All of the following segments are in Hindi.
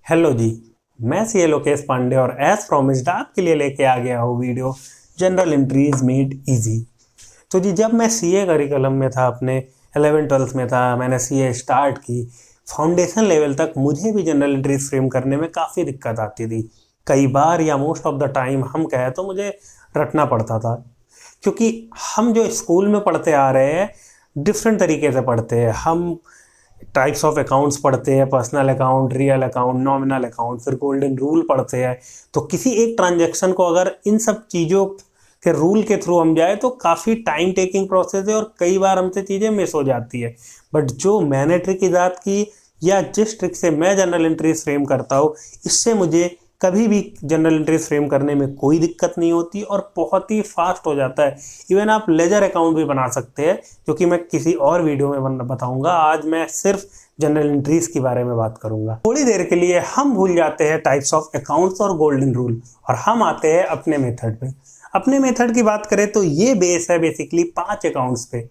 हेलो जी। मैं सी लोकेश पांडे और एज प्रॉमिस्ड आपके लिए लेके आ गया हूँ video general entries made easy. तो जी जब मैं सीए करिकुलम में था, अपने 11th-12th में था, मैंने सीए स्टार्ट की, फाउंडेशन लेवल तक मुझे भी जनरल एंट्रीज फ्रेम करने में काफ़ी दिक्कत आती थी। कई बार या मोस्ट ऑफ द टाइम हम कहें तो मुझे रटना पड़ता था, क्योंकि हम जो स्कूल में पढ़ते आ रहे हैं डिफरेंट तरीके से पढ़ते हैं। हम टाइप्स ऑफ अकाउंट्स पढ़ते हैं, personal account, real account, nominal account, फिर गोल्डन रूल पढ़ते हैं। तो किसी एक ट्रांजैक्शन को अगर इन सब चीज़ों के रूल के थ्रू हम जाए तो काफ़ी टाइम टेकिंग प्रोसेस है और कई बार हमसे चीज़ें मिस हो जाती है। बट जो मैंने ट्रिक ईजाद की या जिस ट्रिक से मैं जनरल एंट्रीज फ्रेम करता हूँ, इससे मुझे कभी भी जनरल एंट्रीज फ्रेम करने में कोई दिक्कत नहीं होती और बहुत ही फास्ट हो जाता है। इवन आप लेजर अकाउंट भी बना सकते हैं, जो कि मैं किसी और वीडियो में बताऊंगा। आज मैं सिर्फ जनरल एंट्रीज के बारे में बात करूंगा। थोड़ी देर के लिए हम भूल जाते हैं टाइप्स ऑफ अकाउंट्स और गोल्डन रूल और हम आते हैं अपने मेथड पे। अपने मेथड की बात करें तो ये बेस है बेसिकली 5 अकाउंट्स पे,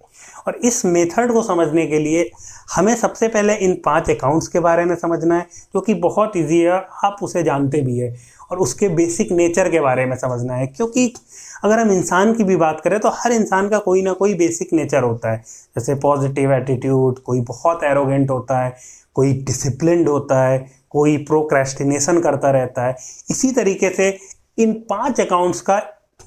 और इस मेथड को समझने के लिए हमें सबसे पहले इन 5 अकाउंट्स के बारे में समझना है, जो कि बहुत ईजी है, आप उसे जानते भी है, और उसके बेसिक नेचर के बारे में समझना है। क्योंकि अगर हम इंसान की भी बात करें तो हर इंसान का कोई ना कोई बेसिक नेचर होता है। जैसे पॉजिटिव एटीट्यूड, कोई बहुत एरोगेंट होता है, कोई डिसिप्लिन्ड होता है, कोई प्रोक्रेस्टिनेशन करता रहता है। इसी तरीके से इन 5 अकाउंट्स का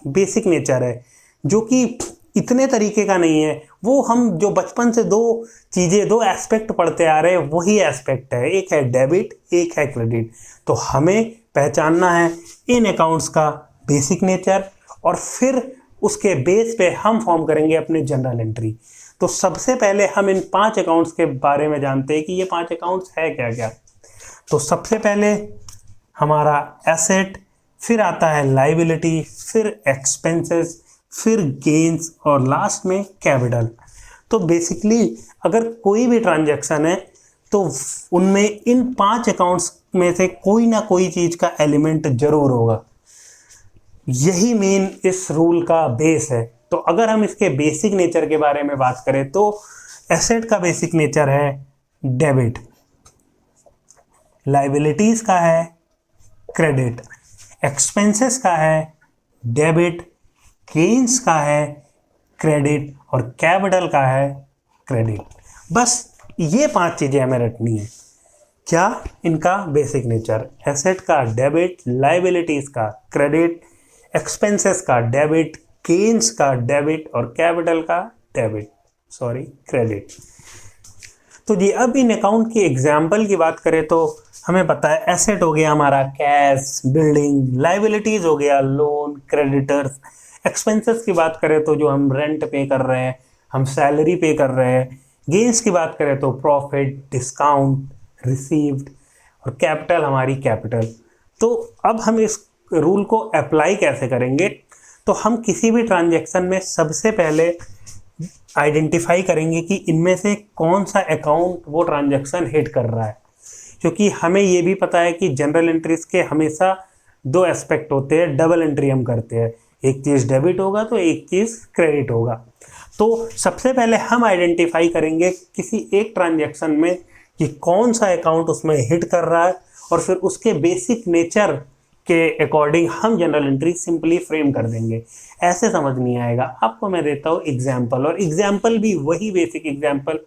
बेसिक नेचर है, जो कि इतने तरीके का नहीं है। वो हम जो बचपन से दो एस्पेक्ट पढ़ते आ रहे हैं वही एस्पेक्ट है, एक है डेबिट, एक है क्रेडिट। तो हमें पहचानना है इन अकाउंट्स का बेसिक नेचर और फिर उसके बेस पे हम फॉर्म करेंगे अपनी जनरल एंट्री। तो सबसे पहले हम इन 5 अकाउंट्स के बारे में जानते हैं कि ये 5 अकाउंट्स है क्या क्या। तो सबसे पहले हमारा एसेट, फिर आता है लाइबिलिटी, फिर एक्सपेंसेस, फिर गेन्स और लास्ट में कैपिटल। तो बेसिकली अगर कोई भी ट्रांजैक्शन है तो उनमें इन 5 अकाउंट्स में से कोई ना कोई चीज का एलिमेंट जरूर होगा। यही मेन इस रूल का बेस है। तो अगर हम इसके बेसिक नेचर के बारे में बात करें तो एसेट का बेसिक नेचर है डेबिट, लाइबिलिटीज का है क्रेडिट, एक्सपेंसेस का है डेबिट, गेन्स का है क्रेडिट और कैपिटल का है क्रेडिट। बस ये 5 चीजें हमें रखनी है। क्या? इनका बेसिक नेचर, एसेट का डेबिट, लाइबिलिटीज का क्रेडिट, एक्सपेंसेस का डेबिट, गेन्स का डेबिट और कैपिटल का क्रेडिट। तो जी अब इन अकाउंट की एग्जाम्पल की बात करें तो हमें पता है एसेट हो गया हमारा कैश, बिल्डिंग, लाइबिलिटीज हो गया लोन, क्रेडिटर्स। एक्सपेंसेस की बात करें तो जो हम रेंट पे कर रहे हैं, हम सैलरी पे कर रहे हैं। गेन्स की बात करें तो प्रॉफिट, डिस्काउंट, रिसीव्ड और कैपिटल हमारी कैपिटल। तो अब हम इस रूल को अप्लाई कैसे करेंगे? तो हम किसी भी ट्रांजैक्शन में सबसे पहले आइडेंटिफाई करेंगे कि इनमें से कौन सा अकाउंट वो ट्रांजैक्शन हिट कर रहा है। क्योंकि हमें ये भी पता है कि जनरल एंट्रीज के हमेशा 2 एस्पेक्ट होते हैं, डबल एंट्री हम करते हैं, एक चीज़ डेबिट होगा तो एक चीज़ क्रेडिट होगा। तो सबसे पहले हम आइडेंटिफाई करेंगे किसी एक ट्रांजैक्शन में कि कौन सा अकाउंट उसमें हिट कर रहा है, और फिर उसके बेसिक नेचर के अकॉर्डिंग हम जनरल एंट्री सिंपली फ्रेम कर देंगे। ऐसे समझ नहीं आएगा। आपको मैं देता हूँ एग्जाम्पल, और एग्जाम्पल भी वही बेसिक एग्जाम्पल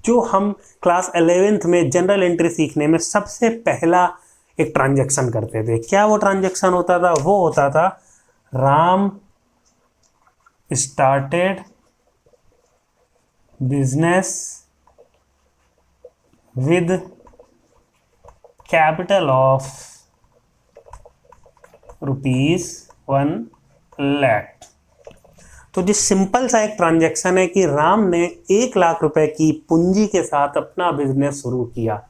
जो हम क्लास 11th में जनरल एंट्री सीखने में सबसे पहला एक ट्रांजैक्शन करते थे। क्या वो ट्रांजैक्शन होता था? वो होता था Ram started business with capital of ₹1 lakh. तो जो सिंपल सा एक ट्रांजैक्शन है कि राम ने 1 लाख रुपए की पूंजी के साथ अपना बिजनेस शुरू किया।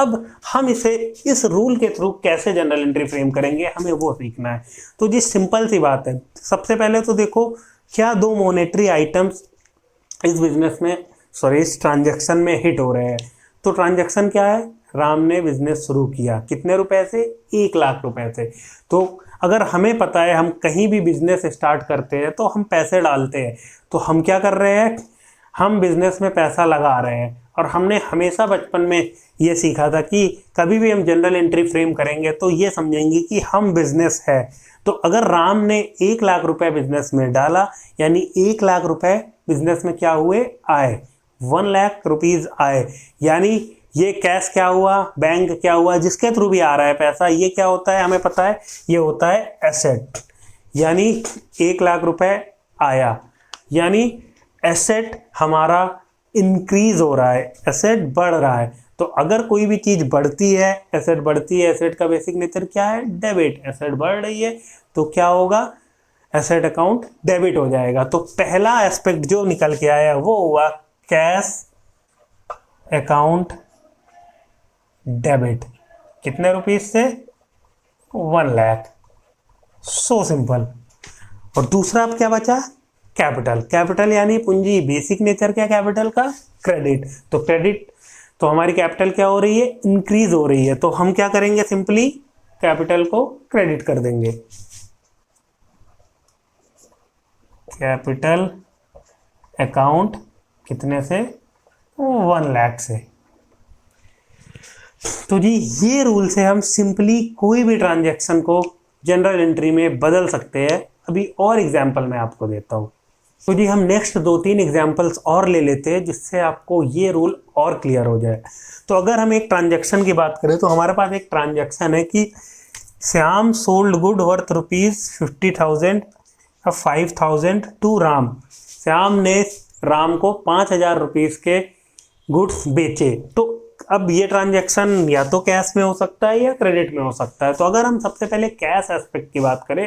अब हम इसे इस रूल के थ्रू कैसे जनरल एंट्री फ्रेम करेंगे, हमें वो सीखना है। तो जी सिंपल सी बात है। सबसे पहले तो देखो क्या 2 मॉनेटरी आइटम्स इस बिजनेस में इस ट्रांजैक्शन में हिट हो रहे हैं। तो ट्रांजैक्शन क्या है? राम ने बिजनेस शुरू किया कितने रुपए से? 1 लाख रुपए से। तो अगर हमें पता है हम कहीं भी बिजनेस स्टार्ट करते हैं तो हम पैसे डालते हैं। तो हम क्या कर रहे हैं? हम बिजनेस में पैसा लगा रहे हैं। और हमने हमेशा बचपन में ये सीखा था कि कभी भी हम जनरल एंट्री फ्रेम करेंगे तो ये समझेंगे कि हम बिजनेस है। तो अगर राम ने 1 लाख रुपए बिजनेस में डाला, यानी 1 लाख रुपए बिजनेस में क्या हुए, आए, 1 लाख रुपीज आए, यानी ये कैश क्या हुआ, बैंक क्या हुआ, जिसके थ्रू भी आ रहा है पैसा, ये क्या होता है हमें पता है, ये होता है एसेट। यानी 1 लाख रुपए आया, यानी एसेट हमारा इंक्रीज हो रहा है, एसेट बढ़ रहा है। तो अगर कोई भी चीज बढ़ती है, एसेट बढ़ती है, एसेट का बेसिक नेचर क्या है, डेबिट। एसेट बढ़ रही है तो क्या होगा, एसेट अकाउंट डेबिट हो जाएगा। तो पहला एस्पेक्ट जो निकल के आया वो हुआ कैश अकाउंट डेबिट। कितने रुपीज से, 1 लाख। So simple. और दूसरा अब क्या बचा, कैपिटल। कैपिटल यानी पूंजी, बेसिक नेचर क्या कैपिटल का, क्रेडिट। तो क्रेडिट, तो हमारी कैपिटल क्या हो रही है, इंक्रीज हो रही है। तो हम क्या करेंगे, सिंपली कैपिटल को क्रेडिट कर देंगे। कैपिटल अकाउंट कितने से, 1 लाख से। तो जी ये रूल से हम सिंपली कोई भी ट्रांजैक्शन को जनरल एंट्री में बदल सकते हैं। अभी और एग्जांपल मैं आपको देता हूं। तो जी हम नेक्स्ट 2-3 एग्जांपल्स और ले लेते हैं जिससे आपको ये रूल और क्लियर हो जाए। तो अगर हम एक ट्रांजैक्शन की बात करें तो हमारे पास एक ट्रांजैक्शन है कि श्याम सोल्ड गुड वर्थ ₹50,000 या 5,000 टू राम। श्याम ने राम को 5,000 रुपीज के गुड्स बेचे। तो अब ये ट्रांजैक्शन या तो कैश में हो सकता है या क्रेडिट में हो सकता है। तो अगर हम सबसे पहले कैश एस्पेक्ट की बात करें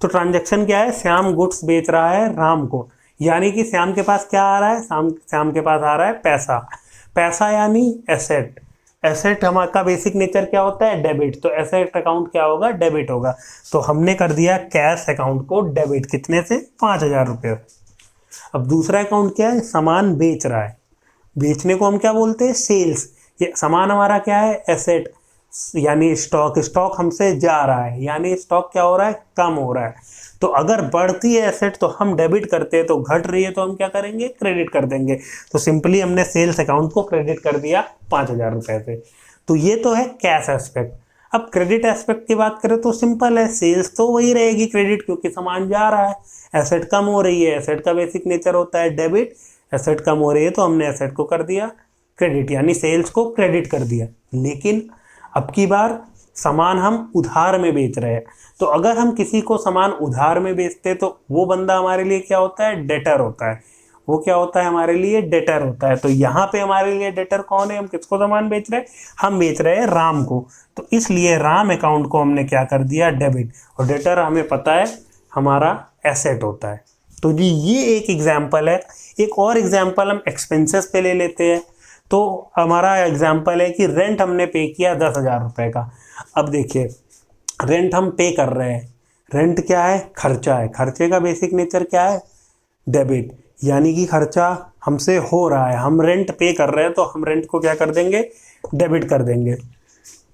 तो ट्रांजैक्शन क्या है, श्याम गुड्स बेच रहा है राम को, यानी कि श्याम के पास क्या आ रहा है, श्याम के पास आ रहा है पैसा। पैसा यानी एसेट। एसेट हमारा बेसिक नेचर क्या होता है, डेबिट। तो एसेट अकाउंट क्या होगा, डेबिट होगा। तो हमने कर दिया कैश अकाउंट को डेबिट, कितने से, 5,000 रुपये। अब दूसरा अकाउंट क्या है, सामान बेच रहा है। बेचने को हम क्या बोलते हैं, सेल्स। ये सामान हमारा क्या है, एसेट यानी स्टॉक। स्टॉक हमसे जा रहा है, यानी स्टॉक क्या हो रहा है, कम हो रहा है। तो अगर बढ़ती है एसेट तो हम डेबिट करते हैं, तो घट रही है तो हम क्या करेंगे, क्रेडिट कर देंगे। तो सिंपली हमने सेल्स अकाउंट को क्रेडिट कर दिया 5,000 रुपए से। तो ये तो है कैश एस्पेक्ट। अब क्रेडिट एस्पेक्ट की बात करें तो सिंपल है, सेल्स तो वही रहेगी क्रेडिट, क्योंकि सामान जा रहा है, एसेट कम हो रही है। एसेट का बेसिक नेचर होता है डेबिट, एसेट कम हो रही है तो हमने एसेट को कर दिया क्रेडिट, यानी सेल्स को क्रेडिट कर दिया। लेकिन अब की बार सामान हम उधार में बेच रहे हैं। तो अगर हम किसी को सामान उधार में बेचते तो वो बंदा हमारे लिए क्या होता है, डेटर होता है। वो क्या होता है, हमारे लिए डेटर होता है। तो यहाँ पे हमारे लिए डेटर कौन है, हम किसको सामान बेच रहे हैं, हम बेच रहे हैं राम को। तो इसलिए राम अकाउंट को हमने क्या कर दिया, डेबिट। और डेटर हमें पता है हमारा एसेट होता है। तो जी ये एक एग्जाम्पल है। एक और एग्जाम्पल हम एक्सपेंसेस पे ले लेते हैं। तो हमारा एग्जाम्पल है कि रेंट हमने पे किया 10,000 रुपये का। अब देखिए रेंट हम पे कर रहे हैं, रेंट क्या है, खर्चा है। खर्चे का बेसिक नेचर क्या है, डेबिट, यानी कि खर्चा हमसे हो रहा है, हम रेंट पे कर रहे हैं तो हम रेंट को क्या कर देंगे, डेबिट कर देंगे।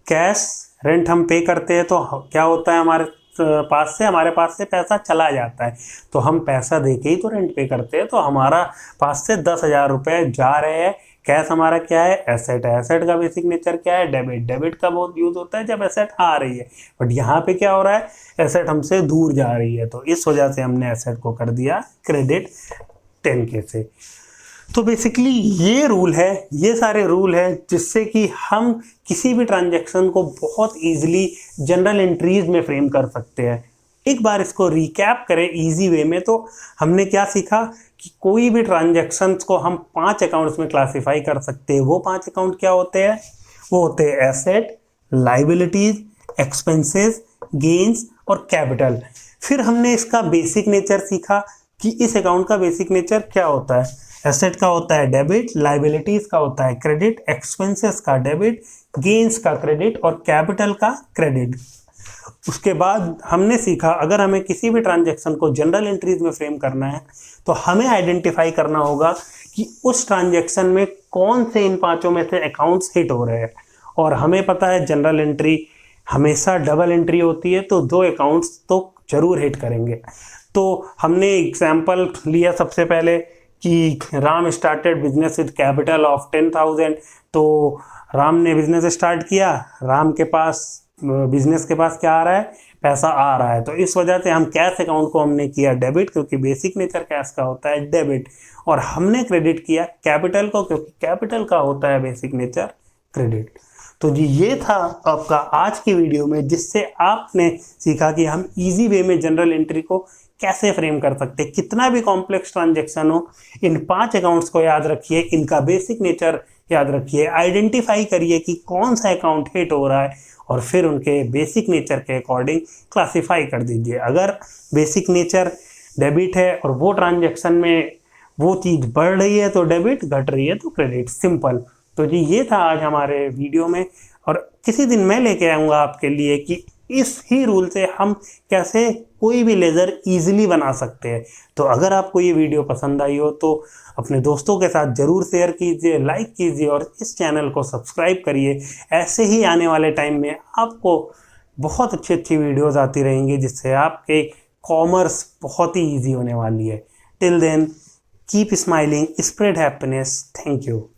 कैश, रेंट हम पे करते हैं तो क्या होता है, हमारे पास से पैसा चला जाता है। तो हम पैसा दे के ही तो रेंट पे करते हैं, तो हमारा पास से 10,000 रुपये जा रहे हैं। कैश हमारा क्या है, एसेट है। एसेट का बेसिक नेचर क्या है, डेबिट। डेबिट का बहुत यूज होता है जब एसेट आ रही है, बट यहाँ पे क्या हो रहा है, एसेट हमसे दूर जा रही है। तो इस वजह से हमने एसेट को कर दिया क्रेडिट 10K से। तो बेसिकली ये रूल है, ये सारे रूल हैं जिससे कि हम किसी भी ट्रांजैक्शन को बहुत इजीली जनरल एंट्रीज में फ्रेम कर सकते हैं। एक बार इसको रिकैप करें इजी वे में, तो हमने क्या सीखा कि कोई भी ट्रांजैक्शंस को हम 5 अकाउंट्स में क्लासिफाई कर सकते हैं। वो 5 अकाउंट क्या होते हैं, वो होते हैं एसेट, लाइबिलिटीज, एक्सपेंसेस, गेन्स और कैपिटल। फिर हमने इसका बेसिक नेचर सीखा कि इस अकाउंट का बेसिक नेचर क्या होता है। एसेट का होता है डेबिट, लाइबिलिटीज का होता है क्रेडिट, एक्सपेंसेस का डेबिट, गेन्स का क्रेडिट और कैपिटल का क्रेडिट। उसके बाद हमने सीखा अगर हमें किसी भी ट्रांजैक्शन को जनरल एंट्रीज में फ्रेम करना है तो हमें आइडेंटिफाई करना होगा कि उस ट्रांजैक्शन में कौन से इन 5 में से अकाउंट्स हिट हो रहे हैं। और हमें पता है जनरल एंट्री हमेशा डबल एंट्री होती है, तो 2 अकाउंट्स तो जरूर हिट करेंगे। तो हमने एग्जाम्पल लिया सबसे पहले कि Ram started business with capital of 10,000। तो राम ने बिजनेस स्टार्ट किया, राम के पास बिजनेस के पास क्या आ रहा है, पैसा आ रहा है। तो इस वजह से हम कैश अकाउंट को हमने किया डेबिट, क्योंकि बेसिक नेचर कैश का होता है डेबिट, और हमने क्रेडिट किया कैपिटल को, क्योंकि कैपिटल का होता है बेसिक नेचर क्रेडिट। तो जी ये था आपका आज की वीडियो में, जिससे आपने सीखा कि हम इजी वे में जनरल एंट्री को कैसे फ्रेम कर सकते हैं। कितना भी कॉम्प्लेक्स ट्रांजैक्शन हो, इन 5 अकाउंट्स को याद रखिए, इनका बेसिक नेचर याद रखिए, आइडेंटिफाई करिए कि कौन सा अकाउंट हिट हो रहा है, और फिर उनके बेसिक नेचर के अकॉर्डिंग क्लासिफाई कर दीजिए। अगर बेसिक नेचर डेबिट है और वो ट्रांजैक्शन में वो चीज़ बढ़ रही है तो डेबिट, घट रही है तो क्रेडिट, सिंपल। तो जी ये था आज हमारे वीडियो में, और किसी दिन मैं लेके आऊँगा आपके लिए कि इस ही रूल से हम कैसे कोई भी लेज़र ईजिली बना सकते हैं। तो अगर आपको ये वीडियो पसंद आई हो तो अपने दोस्तों के साथ ज़रूर शेयर कीजिए, लाइक कीजिए और इस चैनल को सब्सक्राइब करिए। ऐसे ही आने वाले टाइम में आपको बहुत अच्छी अच्छी वीडियोज़ आती रहेंगी, जिससे आपके कॉमर्स बहुत ही ईजी होने वाली है। Till then keep smiling, spread happiness. Thank you.